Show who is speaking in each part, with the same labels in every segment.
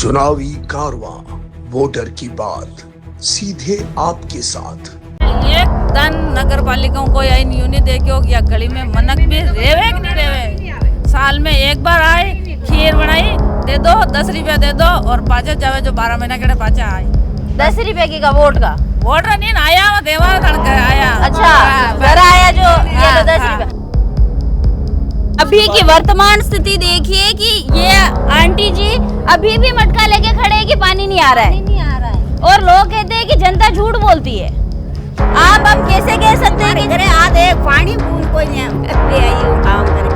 Speaker 1: चुनावी कारवां, वोटर की बात, सीधे आपके साथ।
Speaker 2: एक दन नगर पालिकाओं को या यूनिट देखो या गली में मनक भी रेवे कि नहीं रेवे। साल में एक बार आए, खीर बनाई दे दो, 10 रुपया दे दो और पाचा जावे जो 12 महीना के पाचा आए।
Speaker 3: 10 रुपए की का वोट का
Speaker 2: वोट नहीं आया, वो देवा आया।
Speaker 3: अच्छा घर आया जो ये तो 10 रुपए। अभी की वर्तमान स्थिति देखिए कि ये आंटी जी अभी भी मटका लेके खड़े हैं कि पानी नहीं आ रहा है, और लोग कहते हैं कि जनता झूठ बोलती है। आप हम कैसे कह सकते हैं कि
Speaker 4: आधे पानी बूंद कोई नहीं काम करे।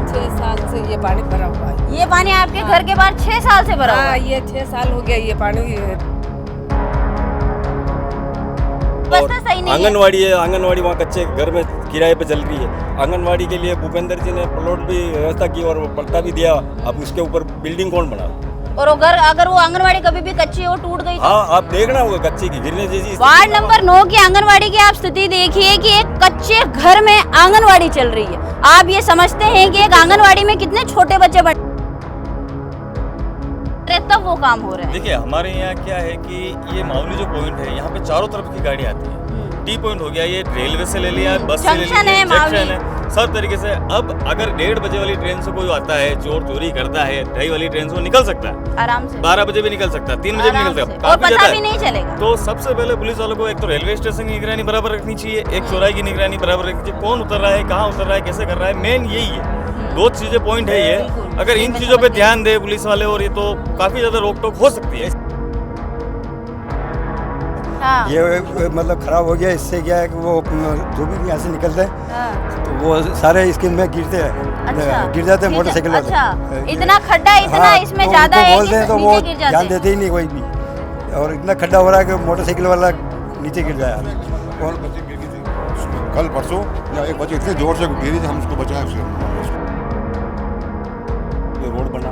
Speaker 2: 6 साल से ये पानी भरा हुआ है।
Speaker 3: ये पानी आपके घर के बाहर 6 साल से भरा हुआ है।
Speaker 2: ये 6 साल हो गया ये पानी।
Speaker 3: व्यवस्था सही नहीं है।
Speaker 5: आंगनवाड़ी है, आंगनवाड़ी वहाँ कच्चे घर में किराए पे चल रही है। आंगनवाड़ी के लिए भूपेंद्र जी ने प्लॉट भी व्यवस्था की और पट्टा भी दिया। अब उसके ऊपर बिल्डिंग कौन बना?
Speaker 3: और वो घर अगर वो आंगनवाड़ी कभी भी कच्ची हो टूट गई तो?
Speaker 5: हाँ, आप देखना होगा कच्ची की गिरने जैसी।
Speaker 3: वार्ड नंबर 9 की आंगनवाड़ी की आप स्थिति देखिए कि एक कच्चे घर में आंगनवाड़ी चल रही है। आप ये समझते हैं कि एक आंगनवाड़ी में कितने छोटे बच्चे बैठे तब वो काम हो रहा है।
Speaker 6: देखिए हमारे यहाँ क्या है कि ये मामूली जो पॉइंट है, यहाँ पे चारों तरफ की गाड़ी आती है। टी पॉइंट हो गया, ये रेलवे से ले लिया, बस से ले लिया, जंक्शन है, सब तरीके से। अब अगर 1:30 बजे वाली ट्रेन से कोई आता है, चोर चोरी करता है, 2:30 वाली ट्रेन से वो निकल सकता है
Speaker 3: आराम से।
Speaker 6: 12 बजे भी निकल सकता है, 3 बजे भी निकल सकता है,
Speaker 3: और पता भी नहीं चलेगा।
Speaker 6: तो सबसे पहले पुलिस वालों को एक तो रेलवे स्टेशन की निगरानी बराबर रखनी चाहिए, एक चौराहे की निगरानी बराबर रखनी चाहिए। कौन उतर रहा है, कहाँ उतर रहा है, कैसे कर रहा है, मेन यही है। 2 चीजें पॉइंट है ये। अगर इन चीजों पे ध्यान दे पुलिस वाले और ये तो काफी ज्यादा रोक टोक हो सकती है।
Speaker 3: हाँ।
Speaker 7: ये मतलब खराब हो गया। इससे क्या है कि वो जो भी यहाँ से निकलते हैं तो वो सारे इसके में गिरते हैं।
Speaker 3: अच्छा।
Speaker 7: गिर जाते हैं मोटरसाइकिल वाले।
Speaker 3: अच्छा इतना खड्डा इतना
Speaker 7: हाँ,
Speaker 3: इसमें
Speaker 7: तो
Speaker 3: ज्यादा है
Speaker 7: बोलते हैं तो वो
Speaker 3: नीचे गिर जाते
Speaker 7: ध्यान
Speaker 3: हैं।
Speaker 7: देते ही नहीं कोई भी, और इतना खड्डा हो रहा है कि मोटरसाइकिल वाला नीचे गिर जाए।
Speaker 8: और कल परसों या एक बच्चे इतने जोर से गिरी थी, हम उसको बचाए उससे।
Speaker 5: रोड बना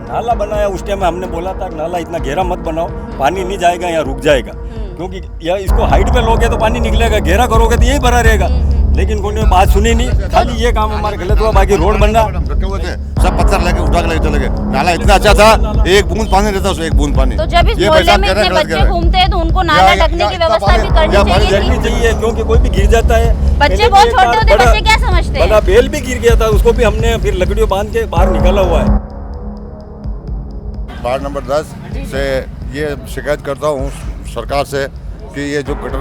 Speaker 5: नाला बनाया, उस टाइम हमने बोला था नाला इतना गहरा मत बनाओ, पानी नहीं जाएगा यहाँ रुक जाएगा, क्योंकि या इसको हाइट पे लोगे तो पानी निकलेगा, गहरा करोगे तो यही भरा रहेगा। लेकिन कोई ने बात सुनी नहीं, खाली ये काम हमारे गलत हुआ। बाकी रोड बनना
Speaker 8: रखे हुए थे, सब पत्थर लेके उठा के लेके चले गए। नाला इतना अच्छा था, एक बूंद पानी रहता उसमें, एक बूंद पानी।
Speaker 3: तो जब इस मोहल्ले में इतने बच्चे घूमते हैं तो उनको नाला ढकने की व्यवस्था भी करनी चाहिए।
Speaker 5: क्योंकि कोई भी गिर जाता है।
Speaker 3: बच्चे बहुत छोटे होते हैं, बच्चे क्या समझते हैं।
Speaker 5: बड़ा बेल भी गिर गया था, उसको भी हमने फिर लकड़ियों बांध के बाहर निकाला हुआ है।
Speaker 8: वार्ड नंबर 10 से ये शिकायत करता हूँ सरकार से कि ये जो गटर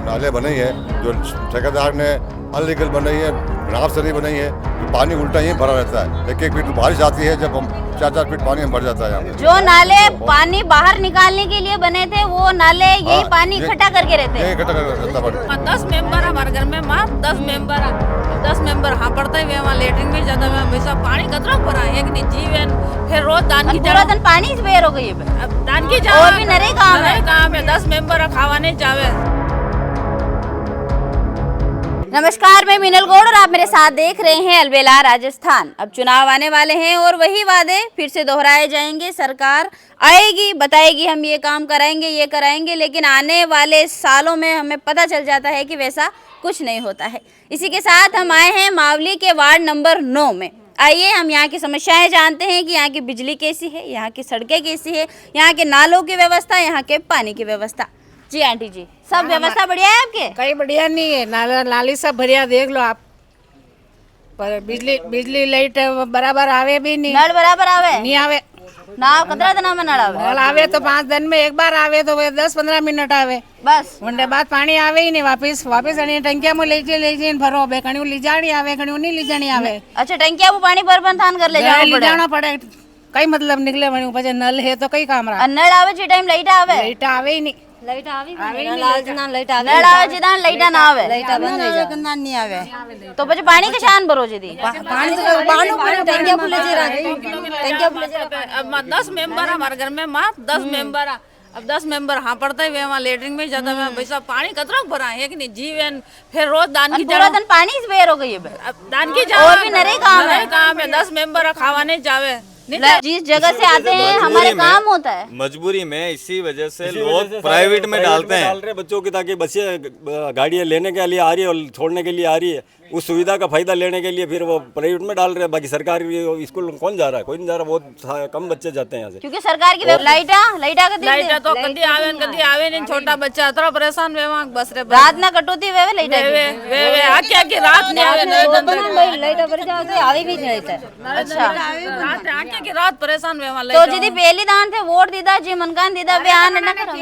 Speaker 8: नाले बने हैं, जो ठेकेदार ने अनलीगल बनाई है, ग्राफ से नहीं बनाई है, तो पानी उल्टा ही भरा रहता है। 1-1 फीट बारिश आती है, जब हम 4-4 फीट पानी भर जाता है यहाँ पे।
Speaker 3: जो नाले पानी बाहर निकालने के लिए बने थे वो नाले यही पानी इकट्ठा करके रहते हैं।
Speaker 2: 10 मेंबर हमारे घर में, माँ 10 मेंबर हाँ पड़ता है वहाँ लेटरिन में ज्यादा वैसा पानी कतरा भरा है कि नहीं जीवन। फिर रोज दान की
Speaker 3: पूरा दिन पानी बेर हो गई है।
Speaker 2: दान की
Speaker 3: और भी नरे काम है।
Speaker 2: 10 मेंबर खावाने जावे।
Speaker 3: नमस्कार, मैं मीनल गौड़ और आप मेरे साथ देख रहे हैं अलबेला राजस्थान। अब चुनाव आने वाले हैं और वही वादे फिर से दोहराए जाएंगे। सरकार आएगी, बताएगी हम ये काम कराएंगे, ये कराएंगे, लेकिन आने वाले सालों में हमें पता चल जाता है कि वैसा कुछ नहीं होता है। इसी के साथ हम आए हैं मावली के वार्ड नंबर 9 में। आइए हम यहाँ की समस्याएं जानते हैं कि यहाँ की बिजली कैसी है, यहाँ की सड़कें कैसी है, यहाँ के नालों की व्यवस्था, यहाँ के पानी की व्यवस्था। जी आंटी जी, सब व्यवस्था बढ़िया है आपके?
Speaker 2: कहीं बढ़िया नहीं है, नाली सब बढ़िया देख लो आप, पर बिजली लाइट बराबर आवे भी नहीं।
Speaker 3: नल बराबर आवे
Speaker 2: नहीं आवे
Speaker 3: ना, कतरा दिन में नल आवे?
Speaker 2: नल आवे तो 5 दिन में एक बार आवे, तो 10-15 मिनट आवे
Speaker 3: बस।
Speaker 2: घंटे बाद पानी आवे ही नहीं। वापस टंकिया में ले भरो बे, कणी ली जानी आवे, कणी नहीं ली जानी आवे।
Speaker 3: अच्छा टंकिया वो पानी भर बंधान कर ले
Speaker 2: जाना पड़े, कई मतलब निकले बनी पचे नल है तो कई काम रहा।
Speaker 3: नल आवे जी टाइम लाइट आवे?
Speaker 2: लाइट आवे ही नहीं।
Speaker 3: लाइट आवे जिदा ना आवे,
Speaker 4: गंदा नहीं आवे
Speaker 3: तो बचे पानी के छान भरो जी दी
Speaker 4: पानी तो बानो पर टंकिया फुले जे
Speaker 2: अब 10 मेंबर हमारे घर में, माँ 10 मेंबर। अब 10 मेंबर हाँ पड़ता है वहाँ लेटरिन में ज्यादा वैसा पानी कतरा भरा है कि नहीं जीवन। फिर रोज दान की
Speaker 3: पूरा दिन पानी से बेर हो गई है।
Speaker 2: दान की
Speaker 3: और भी नरे काम है।
Speaker 2: 10 मेंबर खावाने जावे।
Speaker 3: जिस जगह से आते हैं हमारे काम होता है।
Speaker 6: मजबूरी में इसी वजह से लोग प्राइवेट में डालते हैं
Speaker 5: बच्चों की, ताकि बच्चे गाड़ियाँ लेने के लिए आ रही है और छोड़ने के लिए आ रही है। उस सुविधा का फायदा लेने के लिए फिर वो प्राइवेट में डाल रहे हैं। बाकी सरकारी स्कूल में कौन जा रहा है? कोई नहीं जा रहा, बहुत कम बच्चे जाते हैं यहाँ से।
Speaker 3: क्योंकि सरकार की लाइटा
Speaker 2: लाइटा तो कदी आवे नहीं, छोटा बच्चा इतना परेशान वे वहां बस रे
Speaker 3: रात ना कटौती वे लाइटा
Speaker 2: वे आके रात नहीं आवे
Speaker 4: लाइट पर जाओ तो आवे भी नहीं रहता।
Speaker 3: अच्छा
Speaker 2: रात आके की रात परेशान वे वहां
Speaker 3: तो जी पहली दान थे वोट दीदा जी मनकान दीदा वे आन ना करो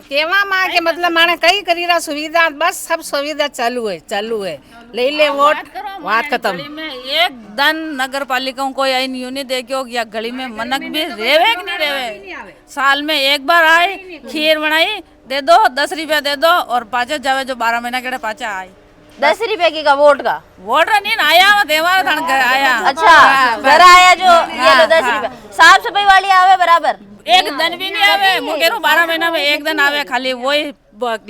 Speaker 9: केवा मां के मतलब माने कई करीरा सुविधा बस सब सुविधा चालू है ले वोट बात खत्म
Speaker 2: में एक दन नगर पालिका को या यूनिट दे के या गली में मनक भी रेवे कि नहीं रेवे। साल में एक बार आए, खीर बनाई दे दो, 10 रुपया दे दो और पाचा जावे जो 12 महीना के पाचा आए
Speaker 3: 10 रुपए की का वोट का
Speaker 2: वोट नहीं आया देवा घर आया।
Speaker 3: अच्छा घर आया जो ये लो 10 रुपया। साफ सफाई वाली आवे बराबर
Speaker 2: एक दिन भी नहीं आवे मुझे 12 महीना में एक दिन आवे, खाली वही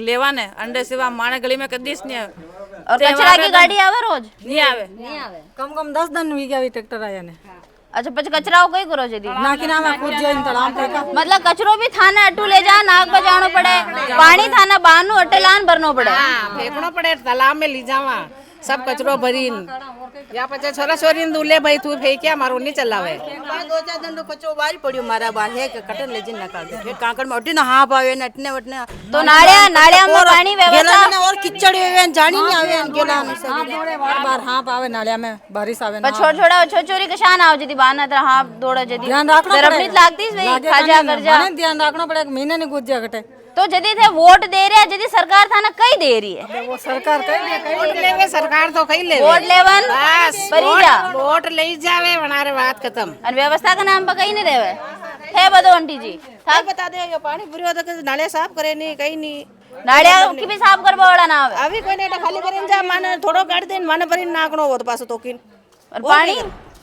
Speaker 2: लेवा ने अंडे सिवा माने गली में कदीस नहीं आवे।
Speaker 3: और कचरा की गाड़ी आवे रोज
Speaker 2: नहीं आवे
Speaker 9: कम 10 दिन हुई गया ट्रैक्टर आया ने।
Speaker 3: अच्छा पच कचरा कई करो जदी
Speaker 9: ना कि ना मैं खुद जाइन तड़ाम पे का
Speaker 3: मतलब कचरो भी थाना अटू ले जा नाग बजानो पड़े, पानी थाना बानू अटलान भरनो पड़े,
Speaker 9: फेंकनो पड़े तालाब में ली जावा सब कचरो भरीन या पचे छोरा छोरी दूल्हे भाई तू फेंकिया मारो नहीं चलावे
Speaker 4: 2-4 दिन तो कचो बारी पड़ियो मारा बाहर है के कटन ले जिन निकाल दे फिर काकड़ में अटी ना हां पावे न अटने वटने
Speaker 3: तो नाड़िया में पानी व्यवस्था
Speaker 4: और किचड़ वे जानी नहीं आवे गेला में सब बार हां पावे नालिया में बारिश आवे
Speaker 3: पर छोटा छोरी कशान आओ जदी बाना तर हां दौड़ा जदी
Speaker 4: ध्यान रखना
Speaker 3: जरा अपनी लागती खाजा कर जा
Speaker 4: ध्यान रखना पड़ेगा महीने नहीं गुज जा घटे
Speaker 3: तो जदी थे वोट दे रहे जदी सरकार थाना कई दे रही है
Speaker 9: वो सरकार कई वोट लेवे सरकार तो कई लेवे
Speaker 3: वोट लेवन
Speaker 9: बस
Speaker 3: परिजा
Speaker 9: वोट ले जावे बनारे बात खत्म
Speaker 3: और व्यवस्था का नाम पर कहीं नहीं देवे है बदो आंटी जी
Speaker 4: था बता दे ये पानी बुरी तो नाले साफ करे नहीं कहीं नहीं
Speaker 3: नाड़िया की भी साफ करबो वाला ना आवे
Speaker 4: अभी कोई नहीं खाली करेन जा माने थोड़ो काट देन माने भरी नाकनो वो तो पास तो किन
Speaker 3: और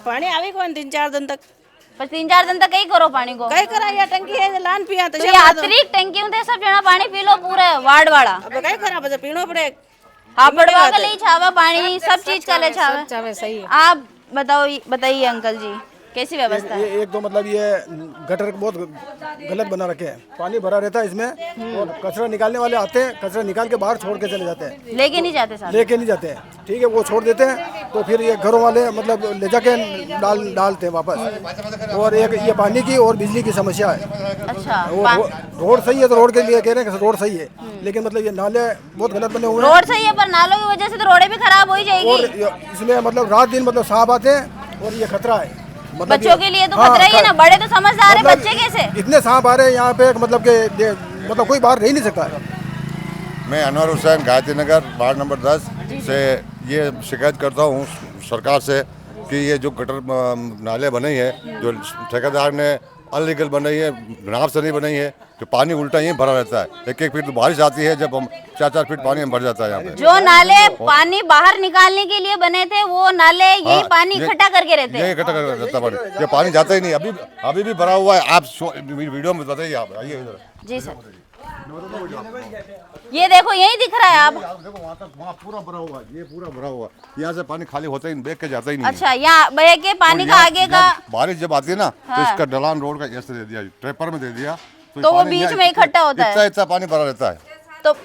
Speaker 4: पानी आवे कोई 3-4 दिन तक
Speaker 3: पर 3-4 दिन तक कहीं करो पानी को
Speaker 4: कई करा या टंकी है लान पिया तो
Speaker 3: ये अतिरिक्त टंकी में सब जना पानी पी लो पूरे वार्ड वाला
Speaker 4: अब कई करा बस पीनो पड़े
Speaker 3: हापड़वा के लिए छावा पानी सब चीज का ले छावा
Speaker 9: चावे सही है।
Speaker 3: आप बताइए अंकल जी कैसी व्यवस्था है?
Speaker 10: एक तो मतलब ये गटर बहुत गलत बना रखे हैं, पानी भरा रहता है इसमें और कचरा निकालने वाले आते हैं, कचरा निकाल के बाहर छोड़ के चले जाते हैं,
Speaker 3: लेके नहीं जाते साथ
Speaker 10: लेके नहीं जाते हैं। ठीक है वो छोड़ देते हैं तो फिर ये घरों वाले मतलब ले जाके डालते हैं वापस। और एक ये पानी की और बिजली की समस्या है।
Speaker 3: अच्छा
Speaker 10: रोड सही है तो रोड के लिए कह रहे हैं रोड सही है, लेकिन मतलब ये नाले बहुत गलत बने हुए हैं।
Speaker 3: रोड सही है पर नालों की वजह से तो रोडें भी खराब हो ही जाएगी।
Speaker 10: और इसमें मतलब रात दिन मतलब सांप आते हैं और ये खतरा है मतलब
Speaker 3: बच्चों के लिए तो खतरा ही है ना, बड़े तो समझदार है, बच्चे कैसे?
Speaker 10: इतने सांप आ रहे हैं यहाँ पे मतलब के मतलब कोई बाहर रह नहीं सकता है।
Speaker 8: मैं अनवर हुसैन गायत्री नगर वार्ड नंबर 10 से ये शिकायत करता हूँ सरकार से कि ये जो गटर नाले बनाई है जो ठेकेदार ने अनलीगल बनाई है, नाव से नहीं बनाई है, तो पानी उल्टा यहीं भरा रहता है। 1-1 फीट तो बारिश आती है जब हम 4-4 फीट पानी में भर जाता है यहाँ पे।
Speaker 3: जो नाले पानी बाहर निकालने के लिए बने थे वो नाले यही पानी इकट्ठा करके रहते हैं।
Speaker 8: यही इकट्ठा करके रहता पानी, ये पानी जाता ही नहीं। अभी भी भरा हुआ है। आप वीडियो में बताइए, आप आइए इधर।
Speaker 3: जी सर ये देखो यही दिख रहा है। आप
Speaker 8: देखो वहाँ तक वहाँ पूरा भरा हुआ है, ये पूरा भरा हुआ है। यहाँ से पानी खाली होता ही बैग के जाता ही नहीं।
Speaker 3: अच्छा यहाँ बह के पानी का आगे का
Speaker 8: बारिश जब आती है ना तो इसका ढलान रोड का ऐसे दे दिया, ट्रेपर में दे दिया
Speaker 3: तो वो बीच में इकट्ठा होता है,
Speaker 8: इतना पानी भरा रहता है।
Speaker 3: तो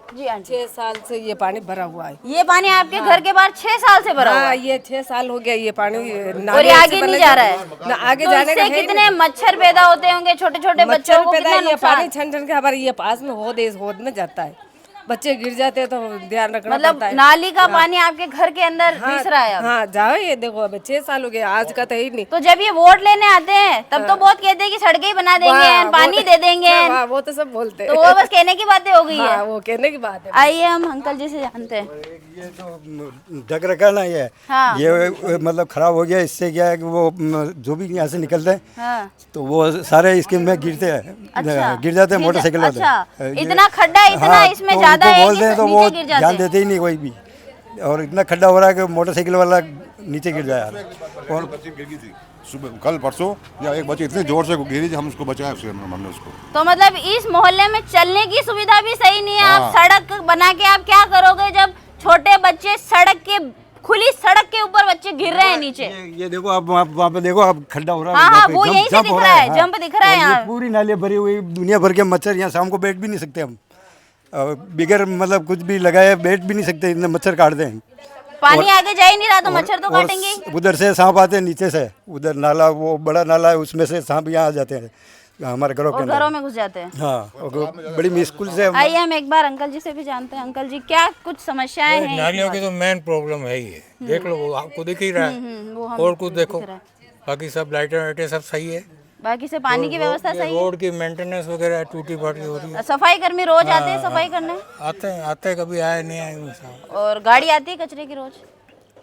Speaker 9: जी 6 साल से ये पानी भरा हुआ है।
Speaker 3: ये पानी आपके घर के बाहर 6 साल से भरा हुआ है?
Speaker 9: ये 6 साल हो गया ये पानी
Speaker 3: और ये आगे नहीं जा रहा है
Speaker 9: ना, आगे
Speaker 3: तो
Speaker 9: जाने
Speaker 3: इससे कितने मच्छर पैदा होते होंगे, छोटे छोटे बच्चों को कितना
Speaker 9: ये
Speaker 3: नुकसान?
Speaker 9: पानी छन के हमारे ये पास में होद में जाता है, बच्चे गिर जाते हैं तो ध्यान रखना
Speaker 3: मतलब
Speaker 9: पड़ता है।
Speaker 3: नाली का पानी आपके घर के अंदर घुस रहा है अब?
Speaker 9: हाँ जाओ ये देखो अब 6 साल हो गए, आज का तो ही नहीं।
Speaker 3: तो जब ये वोट लेने आते हैं तब तो बहुत कहते हैं कि सड़कें ही बना देंगे, पानी दे देंगे,
Speaker 9: वो तो सब बोलते हैं।
Speaker 3: तो वो बस कहने की बातें हो गई है।
Speaker 9: वो कहने की बात है।
Speaker 3: आइए हम अंकल जी से जानते हैं।
Speaker 7: ये जो ढक रखा ना
Speaker 3: हाँ।
Speaker 7: ये मतलब खराब हो गया। इससे क्या है कि वो जो भी यहाँ से निकलते हैं
Speaker 3: हाँ।
Speaker 7: तो वो सारे इसके में गिरते हैं।
Speaker 3: अच्छा।
Speaker 7: गिर जाते हैं मोटरसाइकिल वाले।
Speaker 3: अच्छा इतना खड्डा इतना इसमें
Speaker 7: तो
Speaker 3: ज्यादा है
Speaker 7: बोलते हैं तो
Speaker 3: कि
Speaker 7: वो
Speaker 3: नीचे गिर जाते
Speaker 7: ध्यान
Speaker 3: हैं।
Speaker 7: देते ही नहीं कोई भी, और इतना खड्डा हो रहा है कि मोटरसाइकिल वाला नीचे गिर जाए।
Speaker 8: और बच्ची गिर गई थी सुबह कल परसों, या एक बच्ची इतने जोर से गिरी हम उसको बचाया, हमने उसको।
Speaker 3: तो मतलब इस मोहल्ले में चलने की सुविधा भी सही नहीं है। आप सड़क बना के आप क्या करोगे जब छोटे बच्चे सड़क के खुली सड़क के ऊपर बच्चे गिर रहे हैं नीचे?
Speaker 7: ये देखो आप वहाँ पे देखो आप खड्डा हो रहा है।
Speaker 3: हाँ वो यहीं से दिख रहा है, जंप दिख रहा है यहाँ।
Speaker 7: पूरी नाली भरी हुई, दुनिया भर के मच्छर। यहाँ शाम को बैठ भी नहीं सकते हम। बिगर मतलब कुछ भी लगाए बैठ भी नहीं सकते, इतने मच्छर काटते हैं।
Speaker 3: पानी आगे जा ही नहीं रहा तो मच्छर तो काटेंगे ही।
Speaker 7: उधर से सांप आते हैं, नीचे से उधर नाला, वो बड़ा नाला है, उसमें से सांप यहाँ आ जाते हैं हमारे घरों के
Speaker 3: और
Speaker 7: अंदर।
Speaker 3: घरों में घुस जाते हैं।
Speaker 7: हाँ, और बड़ी मुश्किल से
Speaker 3: आइए हम एक बार अंकल जी से भी जानते हैं। अंकल जी, क्या कुछ समस्याएं हैं?
Speaker 11: नालियों की तो मेन प्रॉब्लम है ये, देख लो, वो आपको दिख ही रहा है। और कुछ देखो, बाकी सब लाइटें वाइटें सब सही है,
Speaker 3: बाकी से पानी की व्यवस्था सही है।
Speaker 11: रोड की मेंटेनेंस वगैरह टूटी फाटी हो रही है।
Speaker 3: सफाई कर्मी रोज आते हैं सफाई करने?
Speaker 11: आते हैं, कभी आए नहीं आए।
Speaker 3: और गाड़ी आती है कचरे की रोज?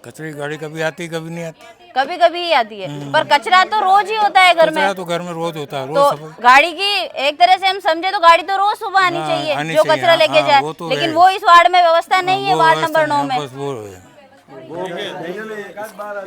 Speaker 11: कचरे की गाड़ी कभी आती कभी नहीं आती।
Speaker 3: कभी कभी ही आती है, पर कचरा तो रोज ही होता है घर में।
Speaker 11: कचरा तो घर में रोज होता है,
Speaker 3: तो
Speaker 11: रोज
Speaker 3: गाड़ी की एक तरह से हम समझे तो गाड़ी तो रोज सुबह आनी चाहिए,
Speaker 11: आनी
Speaker 3: जो
Speaker 11: चाहिए,
Speaker 3: कचरा लेके
Speaker 11: हाँ,
Speaker 3: जाए,
Speaker 11: वो तो
Speaker 3: लेकिन
Speaker 11: है।
Speaker 3: वो इस वार्ड में व्यवस्था नहीं है, वार्ड नंबर 9 में।
Speaker 11: बस वो है।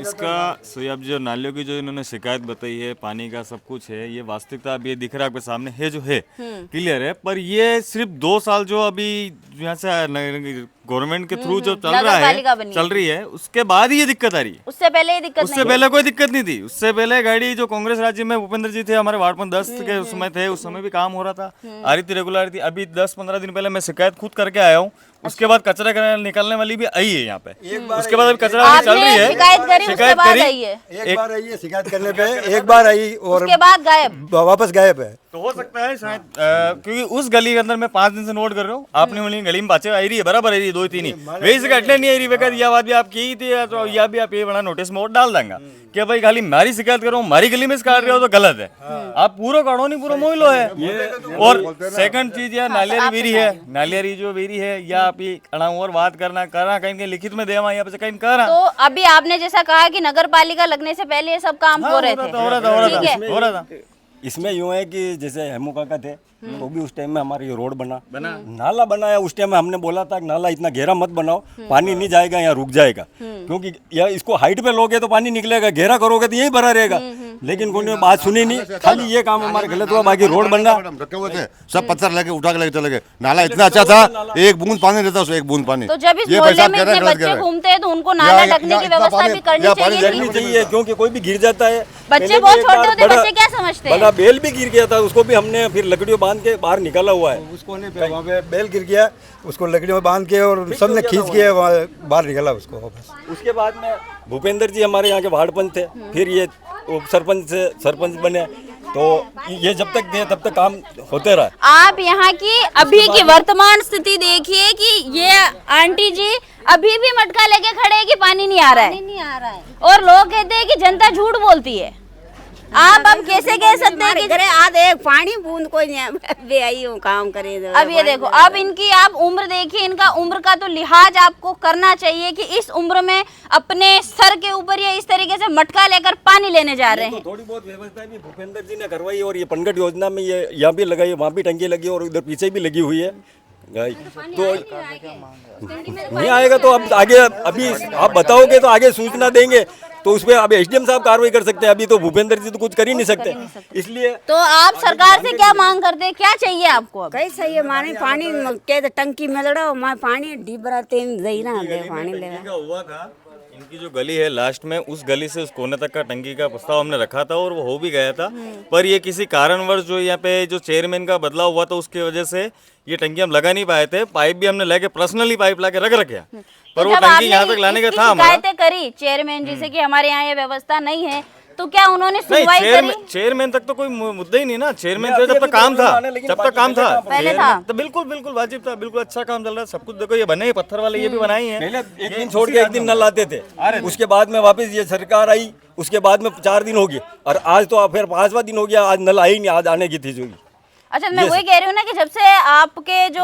Speaker 6: इसका सो अब जो नालियों की जो इन्होंने शिकायत बताई है, पानी का सब कुछ है, ये वास्तविकता अब ये दिख रहा है आपके सामने है, जो है क्लियर है। पर ये सिर्फ 2 साल जो अभी यहाँ से गवर्नमेंट के थ्रू जो चल रही है, उसके बाद ही ये दिक्कत आ रही है।
Speaker 3: उससे पहले ही दिक्कत
Speaker 6: उससे पहले कोई दिक्कत नहीं थी। उससे पहले गाड़ी जो कांग्रेस राज्य में भूपेंद्र जी थे, हमारे वार्ड में 10 के उसमें थे, उस समय भी काम हो रहा था, आ रही थी, रेगुलर थी। अभी 10-15 दिन पहले मैं शिकायत खुद करके आया हूँ। उसके बाद कचरा निकलने वाली भी आई है यहाँ पे, उसके बाद अभी कचरा चल रही है।
Speaker 3: शिकायत करी, उसके बाद आई है।
Speaker 7: एक बार आई है शिकायत करने पे, एक बार आई और
Speaker 3: उसके बाद गायब,
Speaker 7: वापस गायब है।
Speaker 6: तो हो सकता है शायद क्योंकि उस गली के अंदर मैं 5 दिन से नोट कर रहा हूँ, आपने वाली गली में बातें आई रही है, बराबर आई रही है, 2-3 ही वही से कटने नहीं आई रही। बेकार यह बात भी आप की थी, तो यह भी आप ये बड़ा नोटिस में डाल देंगे कि भाई खाली मारी शिकायत करो, हमारी गली में काट रहे हो तो गलत है। आप पूरा काटो नहीं, पूरा मोइलो है ये। और सेकंड चीज यह नालियारी वेरी है, नालियारी जो वेरी है, या आप ये और बात करना कहीं लिखित में देवा, यहाँ पे कहीं करा।
Speaker 3: तो अभी आपने जैसा कहा कि नगर पालिका लगने से पहले ये सब काम हो रहे थे,
Speaker 6: हो रहा था।
Speaker 5: इसमें यूँ है कि जैसे हेमू काका थे तो भी उस टाइम में हमारा ये रोड बना नाला बनाया, उस टाइम में हमने बोला था कि नाला इतना गहरा मत बनाओ, पानी नहीं जाएगा या रुक जाएगा, क्योंकि या इसको हाइट पे लोगे तो पानी निकलेगा, गहरा करोगे तो यही भरा रहेगा। लेकिन कोई ने बात सुनी नहीं, खाली ये काम हमारा गलत हुआ, बाकी रोड बनना
Speaker 8: रखे हुए थे, सब पत्थर लेके उठा के लेके चले गए। नाला इतना अच्छा था, एक बूंद पानी रहता, उसमें एक बूंद पानी।
Speaker 3: तो जब इस मोहल्ले में इतने बच्चे घूमते हैं तो उनको नाला ढकने की व्यवस्था भी करनी
Speaker 5: चाहिए, क्योंकि कोई भी गिर जाता है।
Speaker 3: बच्चे बहुत छोटे होते, बच्चे क्या समझते हैं?
Speaker 5: बड़ा बेल भी गिर गया था, उसको भी हमने फिर लकड़ियों बांध के बाहर निकाला हुआ है।
Speaker 7: उसको नहीं, वहाँ पे बेल गिर गया, उसको लकड़ियों में बांध के और सबने खींच के बाहर निकाला उसको वापस।
Speaker 5: उसके बाद में भूपेंद्र जी हमारे यहाँ के वार्ड पंच थे, फिर ये सरपंच से सरपंच बने, तो ये जब तक थे तब तक काम होते रहा।
Speaker 3: आप यहाँ की अभी की वर्तमान स्थिति देखिए कि ये आंटी जी अभी भी मटका लेके खड़े हैं कि पानी नहीं आ रहा है, और लोग कहते हैं कि जनता झूठ बोलती है। आप अब कैसे कह सकते हैं कि
Speaker 4: आधे पानी बूंद कोई नहीं आई हूँ काम करे।
Speaker 3: अब ये देखो, अब इनकी आप उम्र देखिए, इनका उम्र का तो लिहाज आपको करना चाहिए कि इस उम्र में अपने सर के ऊपर ये इस तरीके से मटका लेकर पानी लेने जा रहे हैं।
Speaker 5: थोड़ी बहुत व्यवस्था भी भूपेंद्र जी ने करवाई, और ये पंकज योजना में ये यहाँ भी लगाई, वहाँ भी टंकी लगी और उधर पीछे भी लगी हुई है। तो नहीं आएगा तो अब आगे, अभी आप बताओगे तो आगे सूचना देंगे, तो उस पर अब एसडीएम साहब कार्रवाई कर सकते हैं। अभी तो भूपेंद्र जी तो कुछ कर ही नहीं सकते, इसलिए।
Speaker 3: तो आप सरकार से क्या मांग करते हैं, क्या चाहिए आपको?
Speaker 4: कैसे चाहिए माने पानी के टंकी में लड़ो, मैं पानी डिबरा तेल दे ना दे पानी ले
Speaker 6: हुआ था। इनकी जो गली है लास्ट में, उस गली से उस कोने तक का टंकी का प्रस्ताव हमने रखा था और वो हो भी गया था, पर ये किसी कारणवश जो यहाँ पे जो चेयरमैन का बदलाव हुआ था, उसकी वजह से ये टंकी हम लगा नहीं पाए थे। पाइप भी हमने लेके पर्सनली पाइप लाके रख रखे, पर वो टंकी यहाँ तक लाने का था हमारा।
Speaker 3: शिकायतें करी चेयरमैन जी से कि हमारे यहाँ ये व्यवस्था नहीं है, तो क्या उन्होंने सुनवाई करी?
Speaker 6: चेयरमैन तक तो कोई मुद्दा ही नहीं ना, चेयरमैन से जब तक काम था,
Speaker 3: पहले था,
Speaker 6: तो बिल्कुल वाजिब था, बिल्कुल अच्छा काम चल रहा है, सब कुछ देखो ये बने पत्थर वाले, ये भी बनाई है।
Speaker 5: पहले एक दिन छोड़ के एक दिन नल आते थे, उसके बाद में वापस ये सरकार आई, उसके बाद में 4 दिन हो गए, और आज तो फिर 5वां दिन हो गया, आज नल आई नहीं, आज आने की थी जो।
Speaker 3: अच्छा, मैं वही कह रही हूँ ना कि जब से आपके जो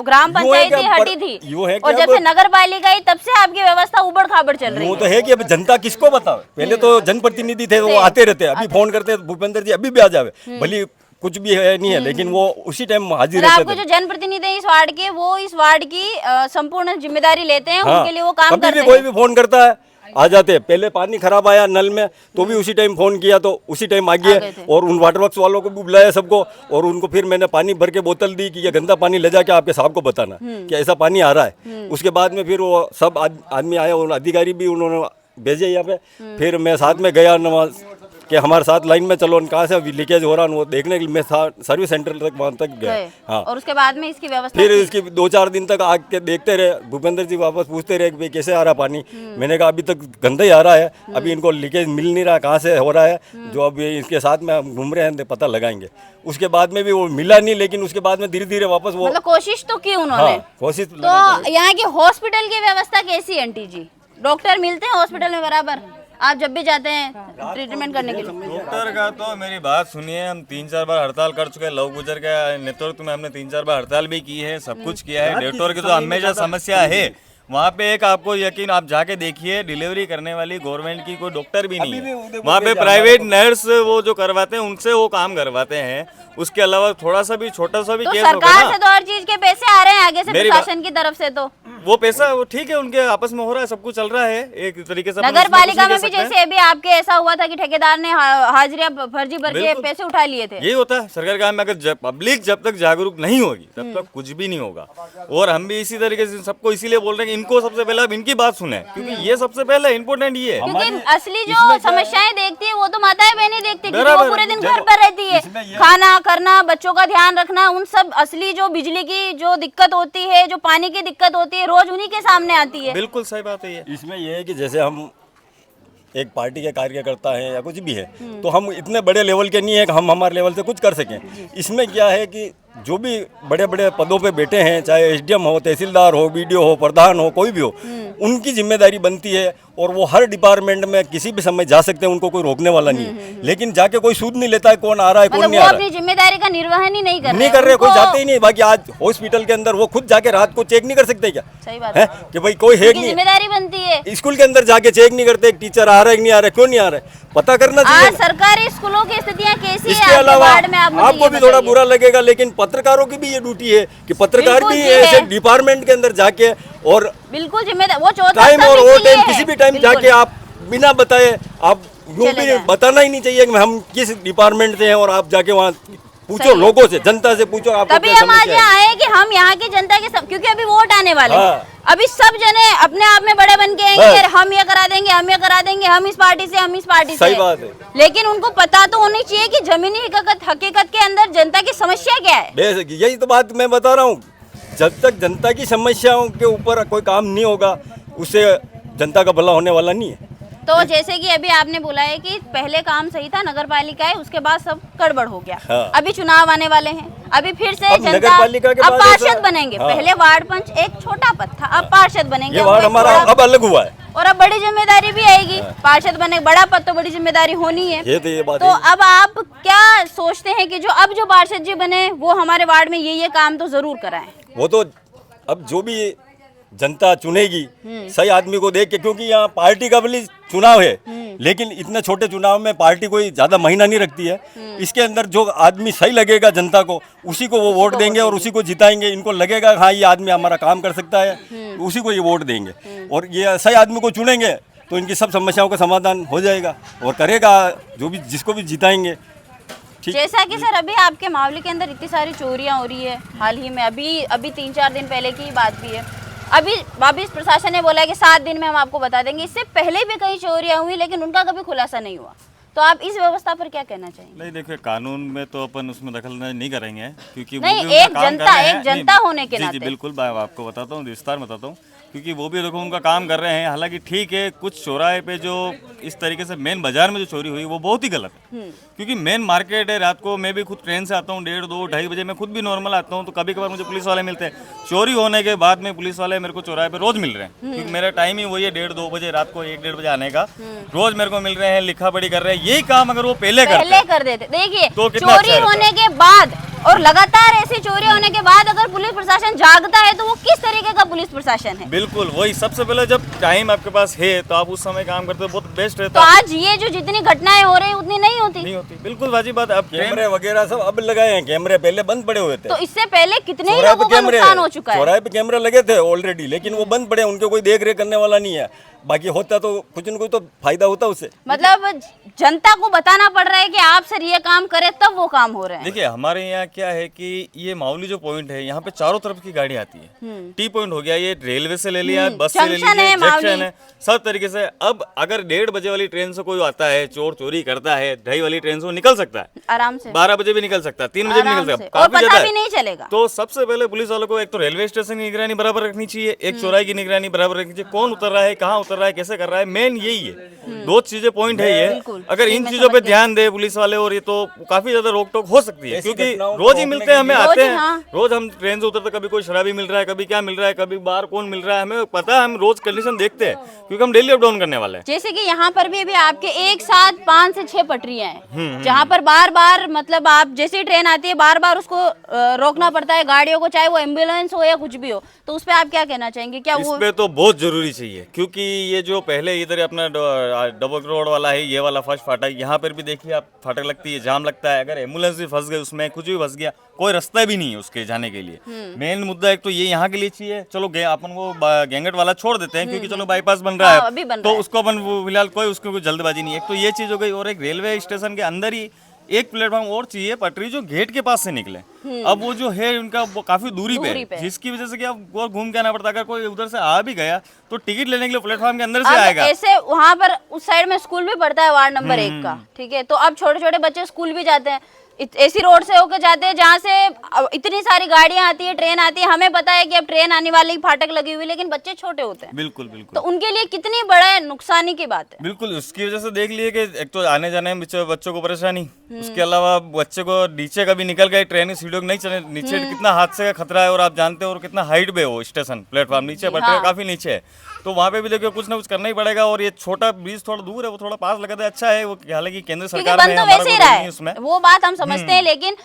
Speaker 3: ग्राम पंचायती हटी थी और जब से नगर पालिका आई, तब से आपकी व्यवस्था उबड़ खाबड़ चल रही है।
Speaker 5: वो तो है कि अब जनता किसको बतावे, पहले तो जनप्रतिनिधि थे, वो आते रहते, अभी फोन करते भूपेंद्र जी अभी भी आ जावे, भले कुछ भी है नहीं है, लेकिन वो उसी टाइम हाजिर रहते थे।
Speaker 3: आपको जो जनप्रतिनिधि है इस वार्ड के, वो इस वार्ड की संपूर्ण जिम्मेदारी लेते हैं, उनके लिए वो काम करते हैं।
Speaker 5: कोई भी फोन करता है आ जाते हैं। पहले पानी खराब आया नल में तो भी उसी टाइम फोन किया, तो उसी टाइम आ गए, और उन वाटर वर्क्स वालों को भी बुलाया सबको, और उनको फिर मैंने पानी भर के बोतल दी कि ये गंदा पानी ले जाके आपके साहब को बताना कि ऐसा पानी आ रहा है। उसके बाद में फिर वो सब आदमी आए, उन अधिकारी भी उन्होंने भेजे यहाँ पे, फिर मैं साथ में गया, कि हमारे साथ लाइन में चलो, कहाँ से लीकेज हो रहा है वो देखने के लिए मैं सर्विस सेंटर तक वहाँ तक गया। हाँ,
Speaker 3: और उसके बाद में इसकी व्यवस्था
Speaker 5: फिर इसकी 2-4 दिन तक आके देखते रहे। भूपेंद्र जी वापस पूछते रहे कि भाई कैसे आ रहा पानी। मैंने कहा अभी तक गंदा ही आ रहा है, अभी इनको लीकेज मिल नहीं रहा, कहाँ से हो रहा है। जो अब इसके साथ में हम घूम रहे हैं पता लगाएंगे। उसके बाद में भी वो मिला नहीं, लेकिन उसके बाद में धीरे धीरे वापस वो
Speaker 3: मतलब कोशिश तो की उन्होंने।
Speaker 5: हाँ, कोशिश
Speaker 3: तो यहाँ की हॉस्पिटल की व्यवस्था कैसी है आंटी जी? डॉक्टर मिलते हैं हॉस्पिटल में बराबर? आप जब भी जाते हैं ट्रीटमेंट करने के लिए?
Speaker 6: डॉक्टर का तो मेरी बात सुनिए, हम 3-4 बार हड़ताल कर चुके हैं। लव गुजर के नेतृत्व में हमने 3-4 बार हड़ताल भी की है, सब कुछ किया है। डॉक्टर की तो हमेशा समस्या है वहाँ पे। एक आपको यकीन, आप जाके देखिए, डिलीवरी करने वाली गवर्नमेंट की कोई डॉक्टर भी नहीं है वहाँ पे। प्राइवेट नर्स वो जो करवाते हैं उनसे वो काम करवाते हैं। उसके अलावा थोड़ा सा भी छोटा सा भी
Speaker 3: तो
Speaker 6: केस होगा
Speaker 3: सरकार से तो हर चीज के पैसे आ रहे हैं आगे से प्रशासन की तरफ से। तो
Speaker 6: वो पैसा वो ठीक है, उनके आपस में हो रहा है, सब कुछ चल रहा है एक तरीके से।
Speaker 3: नगर पालिका में भी जैसे अभी आपके ऐसा हुआ था कि ठेकेदार ने हाजिरियां फर्जी भर के पैसे उठा लिए थे।
Speaker 6: यही होता है सरकारी काम में। अगर पब्लिक जब तक जागरूक नहीं होगी तब तक कुछ भी नहीं होगा। और हम भी इसी तरीके से सबको इसीलिए बोल रहे हैं कि इनको सबसे पहले आप इनकी बात सुने, क्योंकि ये सबसे पहले इम्पोर्टेंट ये है।
Speaker 3: क्योंकि असली जो समस्याएं देखती है वो तो माताएं बहनें देखती है, वो पूरे दिन घर पर रहती है, खाना करना, बच्चों का ध्यान रखना, उन सब असली जो बिजली की जो दिक्कत होती है, जो पानी की दिक्कत होती है, रोज उन्हीं के सामने आती है।
Speaker 6: बिल्कुल सही बात है ये।
Speaker 5: इसमें यह है कि जैसे हम एक पार्टी के कार्यकर्ता हैं या कुछ भी है, तो हम इतने बड़े लेवल के नहीं है कि हम हमारे लेवल से कुछ कर सकें। इसमें क्या है कि जो भी बड़े बड़े पदों पे बैठे हैं, चाहे एसडीएम हो, तहसीलदार हो, बीडीओ हो, प्रधान हो, कोई भी हो, उनकी जिम्मेदारी बनती है। और वो हर डिपार्टमेंट में किसी भी समय जा सकते हैं, उनको कोई रोकने वाला नहीं है। लेकिन जाके कोई सूद नहीं लेता है कौन आ रहा है कौन नहीं आ रहा है।
Speaker 3: अपनी जिम्मेदारी का निर्वहन ही नहीं
Speaker 5: कर रहे, कोई जाते ही नहीं। बाकी आज हॉस्पिटल के अंदर वो खुद जाके रात को चेक नहीं कर सकते क्या?
Speaker 3: सही बात
Speaker 5: है कि भाई कोई है नहीं,
Speaker 3: जिम्मेदारी बनती है।
Speaker 5: स्कूल के अंदर जाके चेक नहीं करते टीचर आ रहा है कि नहीं आ रहा है, क्यों नहीं आ रहा है, पता करना चाहिए।
Speaker 3: सरकारी स्कूलों की स्थितियां कैसी है?
Speaker 5: इसके अलावा आपको भी थोड़ा बुरा लगेगा, लेकिन पत्रकारों की भी ये ड्यूटी है कि पत्रकार भी ऐसे डिपार्टमेंट के अंदर जाके और
Speaker 3: बिल्कुल जिम्मेदार वो
Speaker 5: टाइम और वो टाइम किसी भी टाइम जाके आप बिना बताए, आप यूं भी बताना ही नहीं चाहिए कि हम किस डिपार्टमेंट से हैं, और आप जाके वहाँ पूछो लोगों से, जनता से पूछो। आप
Speaker 3: तभी हम आज आए कि हम यहाँ की जनता के सब, क्योंकि अभी वोट आने वाले हैं। अभी सब जने अपने आप में बड़े बन के आएंगे, हम ये करा देंगे, हम ये करा देंगे, हम इस पार्टी से, हम इस पार्टी से।
Speaker 5: सही बात है।
Speaker 3: लेकिन उनको पता तो होनी चाहिए कि जमीनी हकीकत के अंदर जनता की समस्या क्या है।
Speaker 5: यही तो बात मैं बता रहा हूँ। जब तक जनता की समस्याओं के ऊपर कोई काम नहीं होगा, उससे जनता का भला होने वाला नहीं है।
Speaker 3: तो जैसे कि अभी आपने बोला है कि पहले काम सही था नगर पालिका है, उसके बाद सब गड़बड़ हो गया।
Speaker 5: हाँ।
Speaker 3: अभी चुनाव आने वाले हैं, अभी फिर से
Speaker 5: अब
Speaker 3: जनता अब पार्षद बनेंगे।
Speaker 5: हाँ।
Speaker 3: पहले वार्ड पंच एक छोटा पद था, अब पार्षद बनेंगे।
Speaker 5: ये वार्ड हमारा अब अलग हुआ है
Speaker 3: और अब बड़ी जिम्मेदारी भी आएगी। पार्षद बने, बड़ा पद तो बड़ी जिम्मेदारी होनी है।
Speaker 5: ये बात
Speaker 3: तो अब आप क्या सोचते हैं कि जो अब जो पार्षद जी बने वो हमारे वार्ड में ये काम तो जरूर कराएं?
Speaker 5: वो तो अब जो भी जनता चुनेगी सही आदमी को देख के, क्योंकि यहाँ पार्टी का भले चुनाव है, लेकिन इतने छोटे चुनाव में पार्टी कोई ज्यादा महीना नहीं रखती है। इसके अंदर जो आदमी सही लगेगा जनता को, उसी को वो वोट देंगे और उसी को जिताएंगे। इनको लगेगा हाँ ये आदमी हमारा काम कर सकता है, उसी को ये वोट देंगे। और ये सही आदमी को चुनेंगे तो इनकी सब समस्याओं का समाधान हो जाएगा और करेगा जो भी, जिसको भी जिताएंगे।
Speaker 3: जैसा कि सर अभी आपके मामले के अंदर इतनी सारी चोरियां हो रही है हाल ही में, अभी 3-4 दिन पहले की बात भी है। अभी प्रशासन ने बोला है कि 7 दिन में हम आपको बता देंगे। इससे पहले भी कई चोरियां हुई, लेकिन उनका कभी खुलासा नहीं हुआ। तो आप इस व्यवस्था पर क्या कहना चाहेंगे?
Speaker 6: नहीं देखिए, कानून में तो अपन उसमें दखल नहीं करेंगे, क्योंकि
Speaker 3: नहीं, एक जनता होने के नाते।
Speaker 6: जी बिल्कुल, मैं आपको बताता हूँ, विस्तार में बताता हूँ, क्योंकि वो भी देखो उनका काम कर रहे हैं। हालांकि ठीक है, कुछ चौराहे पे जो इस तरीके से मेन बाजार में जो चोरी हुई वो बहुत ही गलत है, क्योंकि मेन मार्केट है। रात को मैं भी खुद ट्रेन से आता हूँ, 1:30, 2, 2:30 बजे मैं खुद भी नॉर्मल आता हूँ, तो कभी कभार मुझे पुलिस वाले मिलते हैं। चोरी होने के बाद में पुलिस वाले मेरे को चौराहे पे रोज मिल रहे हैं, क्योंकि मेरा टाइम ही वही है 1:30, 2 बजे रात को, 1-1:30 बजे आने का। रोज मेरे को मिल रहे हैं, लिखा पढ़ी कर रहे हैं। यही काम अगर वो पहले कर देते,
Speaker 3: देखिए
Speaker 6: तो
Speaker 3: चोरी होने के बाद और लगातार ऐसी चोरी होने के बाद अगर पुलिस प्रशासन जागता है तो वो किस तरीके का पुलिस प्रशासन है?
Speaker 6: बिल्कुल वही, सबसे पहले जब टाइम आपके पास है तो आप उस समय काम करते हो, बहुत बेस्ट रहता
Speaker 3: है। तो आज ये जो जितनी घटनाएं हो रही उतनी नहीं होती।
Speaker 6: बिल्कुल वाजिब बात। अब
Speaker 5: कैमरे वगैरह सब अब लगाए हैं, कैमरे पहले बंद पड़े हुए थे।
Speaker 3: तो इससे पहले कितने ही लोगों का नुकसान हो चुका है।
Speaker 5: चौराहे पे कैमरे लगे थे ऑलरेडी, लेकिन वो बंद पड़े, उनके कोई देख रेख करने वाला नहीं है। बाकी होता तो कुछ न कुछ तो फायदा होता उससे।
Speaker 3: मतलब जनता को बताना पड़ रहा है कि आप सर ये काम करें तब वो काम हो रहे हैं।
Speaker 6: देखिए हमारे यहाँ क्या है कि ये माउली जो पॉइंट है यहाँ पे चारों तरफ की गाड़ी आती है। टी पॉइंट हो गया, ये रेलवे से ले लिया, बस से ले लीजिए, जंक्शन है, सब तरीके से। अब अगर 1:30 बजे वाली ट्रेन से कोई आता है, चोर चोरी करता है, 2:30 वाली ट्रेन से वो निकल सकता है
Speaker 3: आराम से,
Speaker 6: 12 बजे भी निकल सकता है, 3 बजे भी निकल सकता है,
Speaker 3: और
Speaker 6: काफी
Speaker 3: पता
Speaker 6: ज्यादा
Speaker 3: भी नहीं चलेगा।
Speaker 6: तो सबसे पहले पुलिस वालों को एक तो रेलवे स्टेशन की निगरानी बराबर रखनी चाहिए, एक चौराहे की निगरानी बराबर रखनी चाहिए, कौन उतर रहा है, कहाँ उतर रहा है, कैसे कर रहा है, मेन यही है। 2 चीजें पॉइंट है ये। अगर इन चीजों पे ध्यान दे पुलिस वाले और ये तो काफी ज्यादा रोक टोक हो सकती है, क्योंकि रोज ही मिलते हैं, हमें आते हैं, रोज हम ट्रेन से उतरते, कभी कोई शराबी मिल रहा है, कभी क्या मिल रहा है, कभी बाहर कौन मिल रहा है, हमें पता है, हम रोज कंडीशन देखते हैं क्योंकि हम डेली अप डाउन करने वाले हैं।
Speaker 3: जैसे कि यहाँ पर भी अभी आपके एक साथ 5 से 6 पटरियां हैं, जहाँ पर बार बार मतलब आप जैसी ट्रेन आती है बार बार उसको रोकना पड़ता है गाड़ियों को, चाहे वो एम्बुलेंस हो या कुछ भी हो। तो उस पे आप क्या कहना चाहेंगे? क्या वो
Speaker 6: इस पे तो बहुत जरूरी चाहिए, क्योंकि ये जो पहले इधर अपना डबल रोड वाला है, ये वाला फर्स्ट फाटक, यहाँ पर भी देखिए आप फाटक लगती है, जाम लगता है, अगर एम्बुलेंस भी फंस गई उसमें, कुछ भी फंस गया, कोई रास्ता भी नहीं है उसके जाने के लिए। मेन मुद्दा एक तो ये यहाँ के लिए चाहिए। चलो अपन वो गेंगट वाला छोड़ देते हैं क्योंकि चलो बाईपास बन रहा है तो उसको अपन फिलहाल कोई उसको कोई जल्दबाजी नहीं है। एक तो ये चीज हो गई, और एक रेलवे स्टेशन के अंदर ही एक प्लेटफॉर्म और चाहिए पटरी जो गेट के पास से निकले। अब वो जो है उनका वो काफी दूरी पे, जिसकी वजह से क्या वो घूम के आना पड़ता है। अगर कोई उधर से आ भी गया तो टिकट लेने के लिए प्लेटफॉर्म के अंदर से आएगा।
Speaker 3: ऐसे वहाँ पर उस साइड में स्कूल भी पड़ता है वार्ड नंबर 1 का, ठीक है, तो अब छोटे छोटे बच्चे स्कूल भी जाते हैं, ऐसी रोड से होकर जाते हैं जहाँ से इतनी सारी गाड़ियां आती है, ट्रेन आती है, हमें पता है कि अब ट्रेन आने वाली, फाटक लगी हुई, लेकिन बच्चे छोटे होते हैं।
Speaker 6: बिल्कुल बिल्कुल,
Speaker 3: तो उनके लिए कितनी बड़ा नुकसानी की बात है।
Speaker 6: बिल्कुल, उसकी वजह से देख लिए कि एक तो आने जाने में बच्चों को परेशानी, उसके अलावा बच्चे को नीचे कभी निकल गए, ट्रेन की सीढ़ियों नहीं चले, नीचे कितना हादसे का खतरा है, और आप जानते हो और कितना हाइट पे हो स्टेशन, प्लेटफॉर्म नीचे पटरी काफी नीचे है, तो वहाँ पे भी देखिए कुछ ना कुछ करना ही पड़ेगा। और ये छोटा ब्रिज थोड़ा दूर है, वो थोड़ा पास लगा था, अच्छा है वो, हालांकि केंद्र सरकार
Speaker 3: बंद तो वैसे ही रहा है, वो बात हम समझते हैं, लेकिन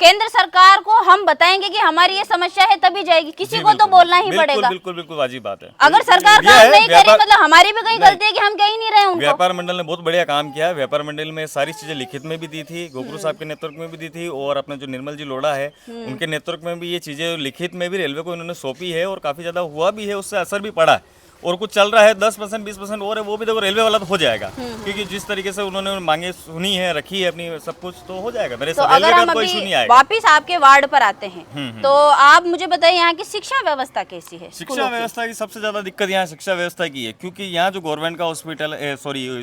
Speaker 3: केंद्र सरकार को हम बताएंगे कि हमारी ये समस्या है तभी जाएगी, किसी को तो बोलना ही पड़ेगा।
Speaker 6: बिल्कुल बिल्कुल वाजिब बात है।
Speaker 3: अगर सरकार काम नहीं करेगी मतलब हमारी भी कहीं गलती है कि हम कह ही नहीं रहे उनको।
Speaker 6: व्यापार मंडल ने बहुत बढ़िया काम किया है। व्यापार मंडल में सारी चीजें लिखित में भी दी थी, गोकुल साहब के नेतृत्व में भी दी थी, और अपने जो निर्मल जी लोढ़ा है उनके नेतृत्व में भी ये चीजें लिखित में भी रेलवे को इन्होंने सौंपी है, और काफी ज्यादा हुआ भी है, उससे असर भी पड़ा है। और कुछ चल रहा है 10% 20% और है, वो भी देखो रेलवे वाला तो हो जाएगा, क्योंकि जिस तरीके से उन्होंने मांगे सुनी है, रखी है अपनी, सब कुछ तो हो जाएगा मेरे
Speaker 3: तो अगर हम अभी वापिस आपके वार्ड पर आते हैं तो आप मुझे बताइए यहाँ की शिक्षा व्यवस्था कैसी है?
Speaker 6: शिक्षा व्यवस्था की सबसे ज्यादा दिक्कत यहाँ शिक्षा व्यवस्था की है, क्योंकि यहाँ जो गवर्नमेंट का हॉस्पिटल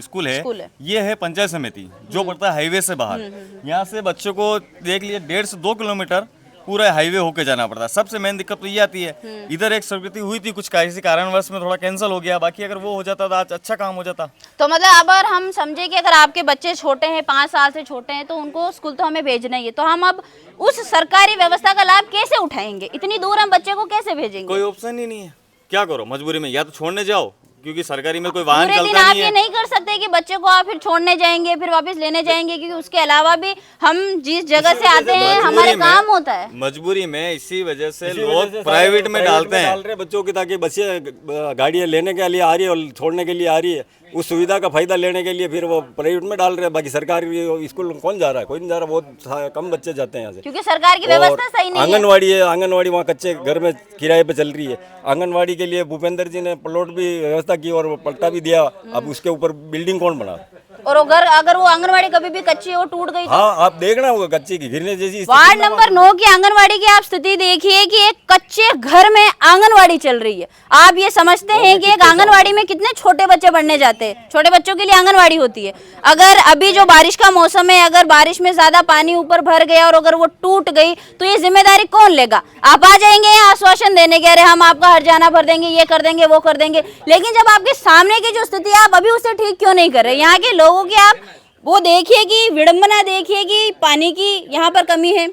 Speaker 6: स्कूल है ये है पंचायत समिति, जो पड़ता है हाईवे से बाहर। यहाँ से बच्चों को देख लिए 1.5 से 2 किलोमीटर पूरा हाईवे होके जाना पड़ता है। सबसे मेन दिक्कत तो ये आती है। इधर एक स्वीकृति हुई थी, कुछ किसी कारणवश में थोड़ा कैंसिल हो गया, बाकी अगर वो हो जाता तो आज अच्छा काम हो जाता।
Speaker 3: तो मतलब अगर हम समझे कि अगर आपके बच्चे छोटे हैं, 5 साल से छोटे हैं, तो उनको स्कूल तो हमें भेजना ही है, तो हम अब उस सरकारी व्यवस्था का लाभ कैसे उठाएंगे? इतनी दूर हम बच्चे को कैसे भेजेंगे?
Speaker 6: कोई ऑप्शन ही नहीं है, क्या करो मजबूरी में, या तो छोड़ने जाओ, क्योंकि सरकारी में कोई वाहन चलता नहीं है।
Speaker 3: आप ये नहीं कर सकते कि बच्चे को आप फिर छोड़ने जाएंगे, फिर वापस लेने जाएंगे, क्योंकि उसके अलावा भी हम जिस जगह से आते हैं हमारे काम होता है।
Speaker 6: मजबूरी में इसी वजह से लोग प्राइवेट में डालते हैं
Speaker 5: बच्चों की, ताकि बच्चे गाड़ियाँ लेने के लिए आ रही है और छोड़ने के लिए आ रही है, उस सुविधा का फायदा लेने के लिए फिर वो प्राइवेट में डाल रहे हैं। बाकी सरकारी स्कूल कौन जा रहा है? कोई नहीं जा रहा, बहुत कम बच्चे जाते हैं यहाँ से,
Speaker 3: क्योंकि सरकार की व्यवस्था सही नहीं है।
Speaker 5: आंगनवाड़ी है, आंगनवाड़ी वहाँ कच्चे घर में किराए पे चल रही है। आंगनवाड़ी के लिए भूपेंद्र जी ने प्लॉट भी व्यवस्था की और पट्टा भी दिया, अब उसके ऊपर बिल्डिंग कौन बना?
Speaker 3: और अगर वो आंगनवाड़ी कभी भी कच्ची हो, टूट गई तो?
Speaker 5: हाँ, आप देखना होगा कच्ची की गिरने जैसी।
Speaker 3: वार्ड नंबर 9 की आंगनवाड़ी की आप स्थिति देखिए कि एक कच्चे घर में आंगनवाड़ी चल रही है। आप ये समझते हैं कि एक आंगनवाड़ी में कितने छोटे बच्चे पढ़ने जाते हैं? छोटे बच्चों के लिए आंगनवाड़ी होती है। अगर अभी जो बारिश का मौसम है, अगर बारिश में ज्यादा पानी ऊपर भर गया और अगर वो टूट गई तो ये जिम्मेदारी कौन लेगा? आप आ जाएंगे यहाँ आश्वासन देने के, अरे हम आपका हर्जाना भर देंगे, ये कर देंगे, वो कर देंगे, लेकिन जब आपके सामने की जो स्थिति है आप अभी उसे ठीक क्यों नहीं कर रहे? यहाँ के लोगों की आप वो देखिए कि विडंबना देखिए कि पानी की यहाँ पर कमी है,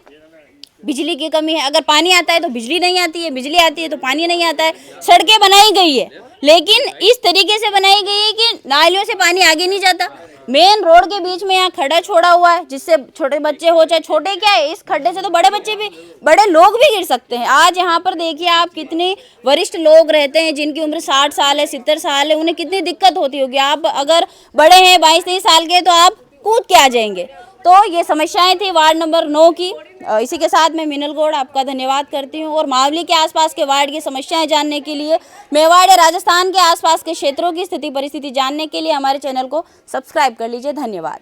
Speaker 3: बिजली की कमी है। अगर पानी आता है तो बिजली नहीं आती है, बिजली आती है तो पानी नहीं आता है। सड़कें बनाई गई है, लेकिन इस तरीके से बनाई गई है कि नालियों से पानी आगे नहीं जाता। मेन रोड के बीच में यहाँ खड्डा छोड़ा हुआ है, जिससे छोटे बच्चे हो चाहे छोटे, क्या है, इस खड्डे से तो बड़े बच्चे भी, बड़े लोग भी गिर सकते हैं। आज यहाँ पर देखिए आप, कितने वरिष्ठ लोग रहते हैं जिनकी उम्र 60 साल है, 70 साल है, उन्हें कितनी दिक्कत होती होगी। आप अगर बड़े हैं 22-23 साल के तो आप कूद के आ जाएंगे। तो ये समस्याएं थी वार्ड नंबर 9 की। इसी के साथ मैं मीनल गौड़ आपका धन्यवाद करती हूँ। और मावली के आसपास के वार्ड की समस्याएं जानने के लिए, मेवाड़ या राजस्थान के आसपास के क्षेत्रों की स्थिति परिस्थिति जानने के लिए हमारे चैनल को सब्सक्राइब कर लीजिए। धन्यवाद।